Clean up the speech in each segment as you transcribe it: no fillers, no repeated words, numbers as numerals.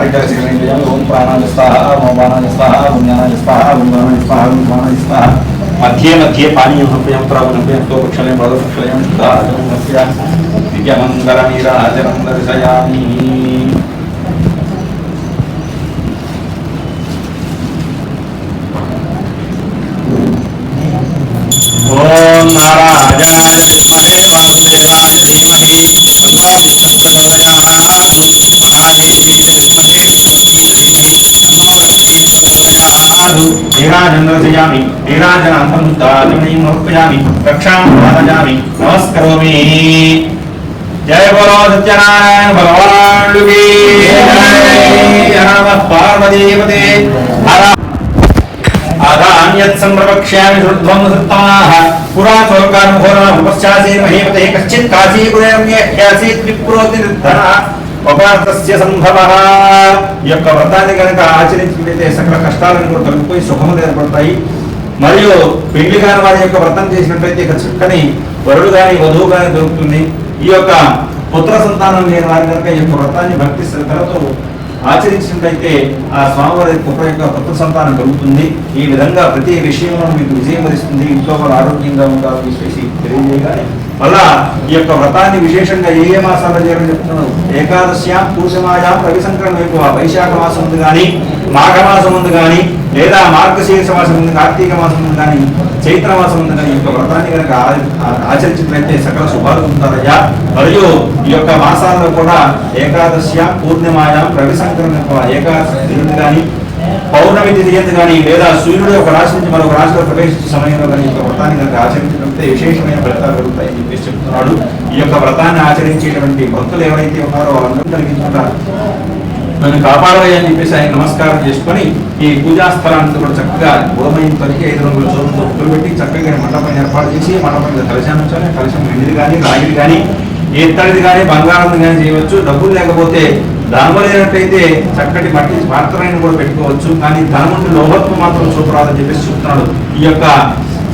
ओम प्राणाय स्वाहा ओम वाणाय स्वाहा ओम ज्ञानाय स्वाहा ओम वाणाय स्वाहा ओम प्राणाय स्वाहा मध्ये मध्ये पानीयं हव्यं प्रावणव्यं तोपक्षलयं भगवत्क्षलयं दाजमस्य दिव्यमङ्गलनीराजनं दर्शयामि। ओम नारायणाय विद्महे वासुदेवाय धीमहि तन्नो विष्णुः महादेवी विद्महे नीराजनर्जयामि नीराजनान्तमुद्दाजमणिं समर्पयामि रक्षां भाजयामि नमस्करोमि। जय बोलो सत्यनारायण भगवान की जय। नमः पार्वतीपते हर आधान्यत् संप्रवक्ष्यामि श्रुध्वं सत्तमाः पुरा स्वर्गान् घोरान् उपश्चासे महीपते कश्चित् काशीपुरम्यह्यासीत् विप्रोति निर्धनः ఉపవాసస్య సంభవః। ఈ యొక్క వ్రతాన్ని కనుక ఆచరించినట్లయితే సకల కష్టాలను కూడా తొలగిపోయి సుఖములు ఏర్పడతాయి। మరియు పెళ్లి కాని వారి యొక్క వ్రతం చేసినట్లయితే ఇక చక్కని వరుడు కానీ వధువు కానీ దొరుకుతుంది। ఈ యొక్క పుత్ర సంతానం లేని వారి కనుక ఈ యొక్క వ్రతాన్ని భక్తి శ్రద్ధలతో ఆచరించినట్లయితే ఆ స్వామివారి యొక్క పుత్ర సంతానం కలుగుతుంది। ఈ విధంగా ప్రతి విషయంలో మీకు విజయం వరిస్తుంది, ఇంట్లో వాళ్ళు ఆరోగ్యంగా ఉంటారు విశేషి తెలియజేయగానే మళ్ళా ఈ యొక్క వ్రతాన్ని విశేషంగా ఏ మాసాల్లో చేయాలని చెప్తున్నాను। ఏకాదశ్యాం పూర్ణమాయాం రవి సంక్రమణ ఎక్కువ వైశాఖ మాసం ముందు కానీ మాఘ మాసం ముందు కానీ లేదా మార్గశీర్ష మాసం ముందు కార్తీక మాసం ముందు కానీ చైత్ర మాసం ముందు కానీ ఈ యొక్క వ్రతాన్ని కనుక ఆచరించినట్లయితే సకల శుభాలు ఉంటారయ్యా। మరియు ఈ యొక్క మాసాల్లో కూడా ఏకాదశ్యాం పూర్ణమాయాం రవి సంక్రమణ ఎక్కువ ఏకాదశి కానీ పౌర్ణమి తిథి కానీ లేదా సూర్యుడు ఒక రాశి నుంచి మరొక రాశిలో ప్రవేశించే సమయంలో కానీ ఈ యొక్క వ్రతాన్ని కనుక ఆచరించినట్లయితే విశేషమైన ఫలితాలు కలుగుతాయని చెప్పేసి చెప్తున్నాడు। ఈ యొక్క వ్రతాన్ని ఆచరించేటువంటి భక్తులు ఎవరైతే ఉన్నారో వాళ్ళందరూ కలిగించుకుంటారు నన్ను కాపాడాలని చెప్పేసి ఆయన నమస్కారం చేసుకొని ఈ పూజా స్థలాన్ని కూడా చక్కగా గోమయం తొలికి 5 రంగుల చోట్లు పెట్టి చక్కగా మండపం ఏర్పాటు చేసి మండపం కలశాన్ని కలశం వెండిది కానీ రాగిది కానీ ఇత్తడిది కానీ బంగారం కానీ చేయవచ్చు। డబ్బులు లేకపోతే ధనము లేనట్లయితే చక్కటి మట్టి పాత్రలను కూడా పెట్టుకోవచ్చు, కానీ ధనముండి లోహత్వం మాత్రం చూపరాదని చెప్పేసి చెప్తున్నాడు। ఈ యొక్క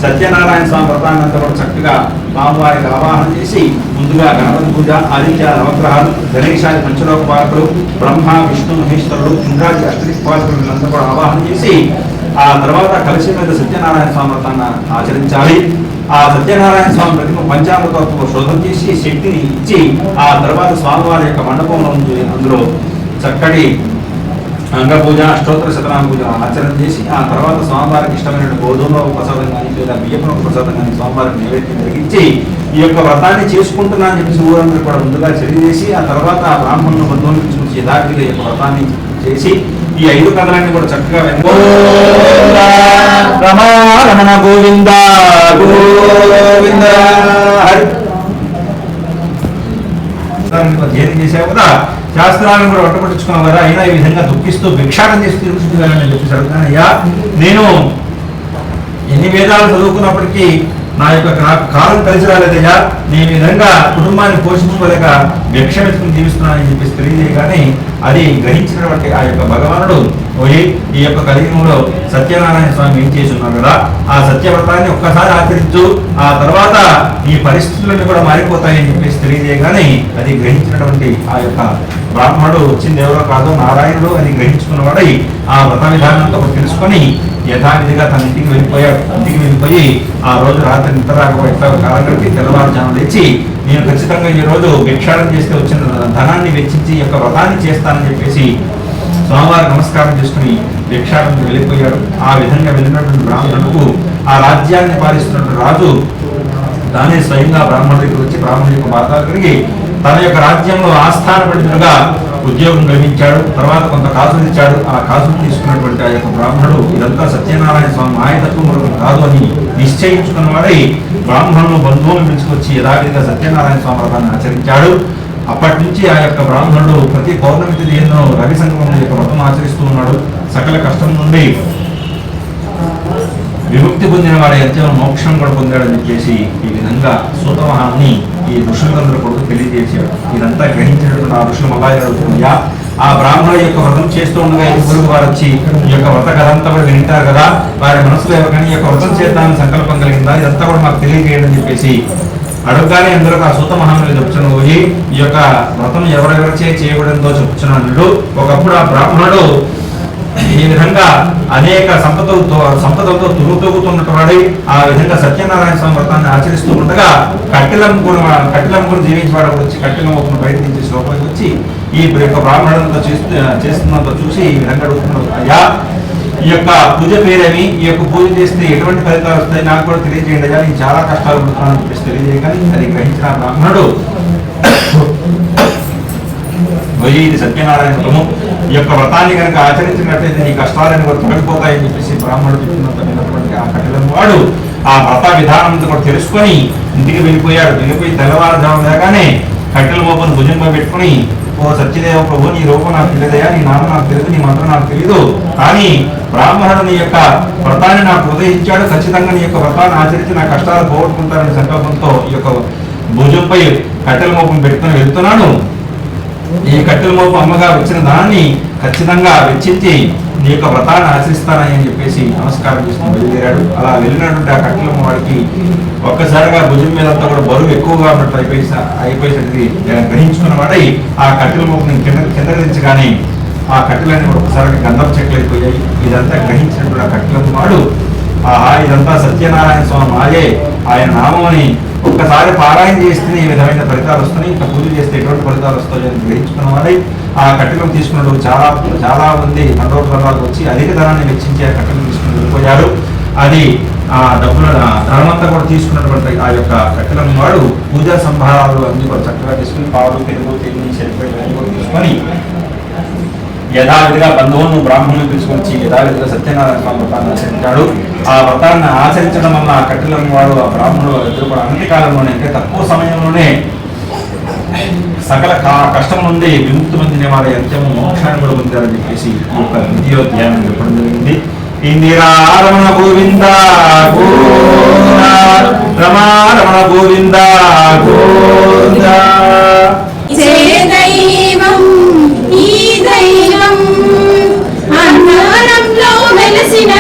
సత్యనారాయణ స్వామి వ్రతాన్ని అంతా కూడా చక్కగా స్వామివారికి ఆవాహన చేసి ముందుగా గణపతి పూజ, ఆదిత్య నవగ్రహాలు, గణేశాది పంచలోక పాలకులు, బ్రహ్మ విష్ణు మహేశ్వరుడు, ఇంద్రాది అష్టదిక్పాలకులంతా కూడా ఆవాహన చేసి ఆ తర్వాత కలిసి మీద సత్యనారాయణ స్వామి వ్రతాన్ని ఆచరించాలి। ఆ సత్యనారాయణ స్వామి ప్రతిమ పంచామృతత్వ శోధన చేసి శక్తిని ఇచ్చి ఆ తర్వాత స్వామివారి యొక్క మండపంలో ఉంది అందులో చక్కటి అంగపూజ అష్టోత్తర శతనామ పూజ ఆచరణ చేసి ఆ తర్వాత స్వామివారికి ఇష్టమైన గోధుమ ప్రసాదం కానీ లేదా బియ్యపు ప్రసాదం కానీ స్వామివారికి నైవేద్యం జరిగించి ఈ యొక్క వ్రతాన్ని చేసుకుంటున్నా అని చెప్పేసి ఊరందరూ కూడా ముందుగా తెలియజేసి ఆ తర్వాత ఆ బ్రాహ్మణుల బంధువులు తీసుకొచ్చి యథావిధిగా ఈ యొక్క వ్రతాన్ని చేసి ఈ 5 కథలన్నీ కూడా చక్కగా రమణ గోవింద గోవింద జయం చేసావు కదా, శాస్త్రాలను కూడా పట్టుపట్టించుకున్నావు కదా, అయినా ఈ విధంగా దుఃఖిస్తూ భిక్షాటం చేసి తెలుసుకుంటానని చెప్పేసి అడుగుతాను। అయ్యా నేను ఎన్ని వేదాలు చదువుకున్నప్పటికీ నా యొక్క కాలం కలిసి రాలేదయ్యా, నేను ఈ విధంగా కుటుంబాన్ని పోషించుకోలేక భిక్ష వెతుకుని జీవిస్తున్నానని చెప్పేసి తెలియజేయగానే అది గ్రహించినటువంటి ఆ యొక్క భగవానుడు పోయి ఈ యొక్క కలియుగంలో సత్యనారాయణ స్వామి ఏం చేసి ఉన్నారు కదా, ఆ సత్యవ్రతాన్ని ఒక్కసారి ఆచరించు, ఆ తర్వాత ఈ పరిస్థితులన్నీ కూడా మారిపోతాయని చెప్పేసి తెలియజేయగానే అది గ్రహించినటువంటి ఆ యొక్క బ్రాహ్మణుడు వచ్చింది ఎవరో కాదు నారాయణుడు అని గ్రహించుకున్నవాడై ఆ వ్రత విధానంతో తెలుసుకొని యథావిధిగా తన ఇంటికి వెళ్ళిపోయి ఆ రోజు రాత్రి నిద్ర రాకపోయి కాలం గడిపి తెల్లవారుజాము తెచ్చి నేను ఖచ్చితంగా ఈ రోజు భిక్షాటం చేస్తే వచ్చిన ధనాన్ని వెచ్చించి ఈ యొక్క వ్రతాన్ని చేస్తానని చెప్పేసి స్వామివారికి నమస్కారం చేసుకుని భిక్షాటంకి వెళ్ళిపోయాడు। ఆ విధంగా వెళ్ళినటువంటి బ్రాహ్మణులకు ఆ రాజ్యాన్ని పాలిస్తున్నటువంటి రాజు తానే స్వయంగా బ్రాహ్మణుడి దగ్గర వచ్చి బ్రాహ్మణుడి యొక్క బాధలు కలిగి తన యొక్క రాజ్యంలో ఆస్థాన పండితుడుగా ఉద్యోగం కలిగించాడు। తర్వాత కొంత కాసులు ఇచ్చాడు। ఆ కాసులు తీసుకున్నటువంటి ఆ యొక్క బ్రాహ్మణుడు ఇదంతా సత్యనారాయణ స్వామి మాయతత్వం మరొకటి కాదు అని నిశ్చయించుకున్నవాడై బ్రాహ్మణులు బంధువులను పిలుచుకొచ్చి యథావిధిగా సత్యనారాయణ స్వామి వ్రతాన్ని ఆచరించాడు। అప్పటి నుంచి ఆ యొక్క బ్రాహ్మణుడు ప్రతి పౌర్ణమి తిథి రవి సంక్రమణ యొక్క వ్రతం ఆచరిస్తూ ఉన్నాడు। సకల కష్టం నుండి విముక్తి పొందిన వాడి అత్యంత మోక్షం కూడా పొందాడని చెప్పేసి ఈ విధంగా సూతమహాన్ని ఈ ఋషులందరూ కూడా తెలియజేశాడు। ఇదంతా గ్రహించినటువంటి ఆ ఋషులు అలాగే అడుగుతున్నాయా, ఆ బ్రాహ్మణుల యొక్క వ్రతం చేస్తూ ఉండగా గురువు వారు వచ్చి ఈ యొక్క వ్రత కథ అంతా కూడా వింటారు కదా, వారి మనసులో ఎవరికైనా ఈ యొక్క వ్రతం చేద్దామని సంకల్పం కలిగిందా, ఇదంతా కూడా మాకు తెలియజేయడం చెప్పేసి అడగగానే అందరూ ఆ సూత మహాముని చెప్తున్నాడు, ఈ యొక్క వ్రతం ఎవరెవరిచే చేయబడిందో చెప్తున్నాడు. ఒకప్పుడు ఆ బ్రాహ్మణుడు ఈ విధంగా అనేక సంపదలతో తురుగుతూగుతున్నటువంటి ఆ విధంగా సత్యనారాయణ స్వామి వ్రతాన్ని ఆచరిస్తూ ఉండగా కట్టెలమ్ముకుని జీవించేవాడు వచ్చి కట్టెలమ్ముకుని బయట నుంచి లోపలికి వచ్చి ఈ యొక్క బ్రాహ్మణులతో చేస్తున్నంత చూసి ఈ విధంగా అడుగుతున్నాడు, అయ్యా ఈ యొక్క పూజ పేరేమి, ఈ యొక్క పూజ చేస్తే ఎటువంటి ఫలితాలు వస్తాయి నాకు కూడా తెలియజేయండి అయ్యా, నేను చాలా కష్టాలు పడుతున్నాను అని చెప్పేసి తెలియజేయగానే అది గ్రహించిన బ్రాహ్మణుడు ఇది సత్యనారాయణ వ్రతము, ఈ యొక్క వ్రతాన్ని కనుక ఆచరించినట్లయితే నీ కష్టాలను కూడా తొలగిపోతాయని చెప్పేసి బ్రాహ్మణుడు చెప్పినంత విన్నటువంటి ఆ కట్టెలను వాడు ఆ వ్రత విధానం కూడా తెలుసుకొని ఇంటికి వెళ్ళిపోయాడు. వెళ్ళిపోయి తెల్లవారుజాము లేగానే కట్టెల మోపను భుజంగా పెట్టుకుని, ఓ సత్యదేవ ప్రభు, నీ రూపం నాకు తెలియదయా, నీ నామం నాకు తెలియదు, నీ మంత్రం నాకు తెలియదు, కానీ బ్రాహ్మణుడు నీ యొక్క వ్రతాన్ని నాకు ఉదయించాడు, ఖచ్చితంగా నీ యొక్క వ్రతాన్ని ఆచరించి నా కష్టాలు పోగొట్టుకుంటారనే సంకల్పంతో ఈ యొక్క భుజంపై కట్టెల మోపం పెట్టుకుని వెళ్తున్నాను. ఈ కట్టెల మోపు అమ్మగారు వచ్చిన దాన్ని ఖచ్చితంగా వెచ్చించి నీ యొక్క వ్రతాన్ని ఆచరిస్తానని అని చెప్పేసి నమస్కారం చేసుకుని బయలుదేరాడు. అలా వెళ్ళినటువంటి ఆ కట్టెల వాడికి ఒక్కసారిగా భుజం మీద అంతా కూడా బరువు ఎక్కువగా ఉన్నట్టు అయిపోయేసరికి గ్రహించుకున్న వాడై ఆ కట్టెల మోపుని కిందకి దించగానే ఆ కట్టెలన్నీ కూడా ఒకసారిగా గంధం చెట్లు అయిపోయాయి. ఇదంతా గ్రహించినప్పుడు ఆ కట్టెల వాడు, ఆహా ఇదంతా సత్యనారాయణ స్వామి మాయే, ఆయన నామని ఒక్కసారి పారాయణ చేస్తే ఈ విధమైన ఫలితాలు వస్తున్నాయి, ఇంకా పూజ చేస్తే ఎటువంటి ఫలితాలు వస్తాయి అని గ్రహించుకున్న వాడై ఆ కట్టెలను తీసుకున్నట్టు చాలా మంది తండ్రోత్సవాలకు వచ్చి అధిక ధనాన్ని వెచ్చించి ఆ కట్టెలను తీసుకుని వెళ్ళిపోయారు. అది ఆ డబ్బుల ధనమంతా కూడా తీసుకున్నటువంటి ఆ యొక్క కట్టెలను వాడు పూజా సంభారాలు అన్ని కూడా చక్కగా తీసుకుని పాలు పెరుగు తిరిగి సరిపోయి కూడా తీసుకొని యథావిధిగా బంధువులను బ్రాహ్మణులు తీసుకొచ్చి యథావిధిగా సత్యనారాయణ స్వామి వ్రతాన్ని ఆచరించాడు. ఆ వ్రతాన్ని ఆచరించడం వల్ల ఆ కట్టెలను వాడు ఆ బ్రాహ్మణులు ఇద్దరు కూడా అన్ని కాలంలోనే అంటే తక్కువ సమయంలోనే సకల కష్టం నుండి విముక్తి పొందిన వారి అంత్యము మోక్షాన్ని కూడా పొందారని చెప్పేసి ఈ యొక్క ద్వితీయోధ్యాయం చెప్పడం జరిగింది. ఇందిరారమణ గోవింద గోవింద, రమారమణ గోవింద గోవింద.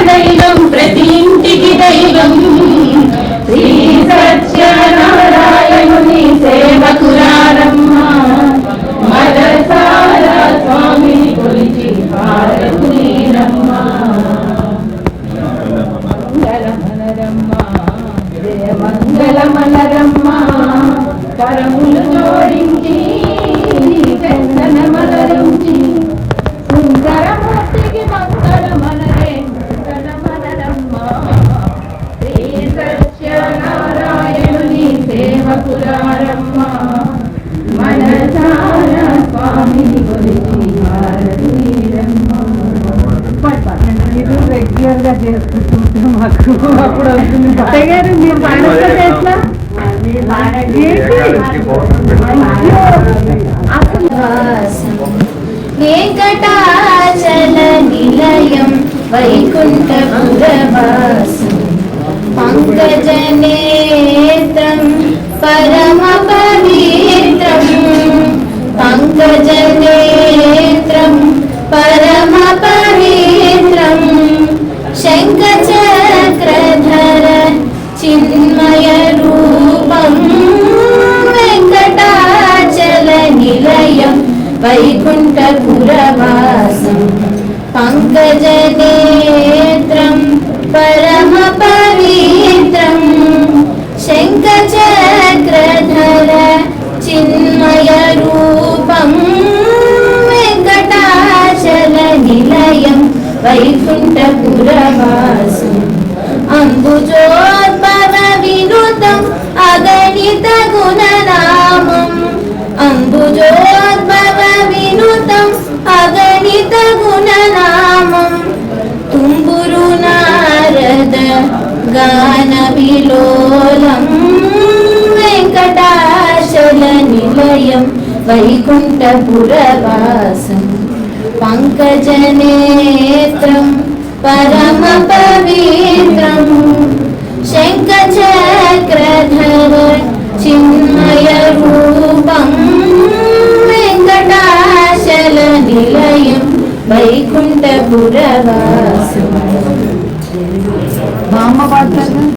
దైవం ప్రతి ఇంటికి దైవం శ్రీ సత్యనారాయణుని సేవకురారమ్మ, మదసార స్వామిని కొలిచి హారతులీరమ్మ. మంగళమనరమ్మ జయ మంగళమనరమ్మ, కరములు జోడించి చందనమలరించి సుందరమూర్తికి మంగళమనరే మంగళమనరమ్మ. శ్రీ సత్యనారాయణుని సేవకురారమ్మ, మనసార స్వామిని కొలిచి హారతులీరమ్మ. మీరు రెగ్యులర్ గా చేసుకుంటుంటే మాకు అప్పుడు వస్తుంది. గారు మీరు పాడట్లా వెంకటాచల నిలయం వైకుంఠపురవాసం పంకజనేత్రం పరమ పవిత్రం, పంకజనేత్రం పరమ పవిత్రం, శంఖచక్రధర చిన్మయ రూపం, వెంకటాచల నిలయం వైకుంఠపురవాసం పంకజనేత్రం పరమ పవిత్రం, శంఖచక్రధర చిన్మయ రూపం, వెంకటాచల నిలయం వైకుంఠపురవాసం అంబుజోద్భవ వినుతం అగణిత గుణనామం, అంబుజోద్భవ వినుతం అగణిత గుణనామం, తుంబురు నారద గాన విలోలం, వెంకటాచల నిలయం వైకుంఠపురవాసం పంకజనేత్రం పరమ పవిత్రం, శంఖచక్రధర చిన్మయ రూపం, వెంకటాచల నిలయం వైకుంఠపురవాసం. మా అమ్మ పాడతారు.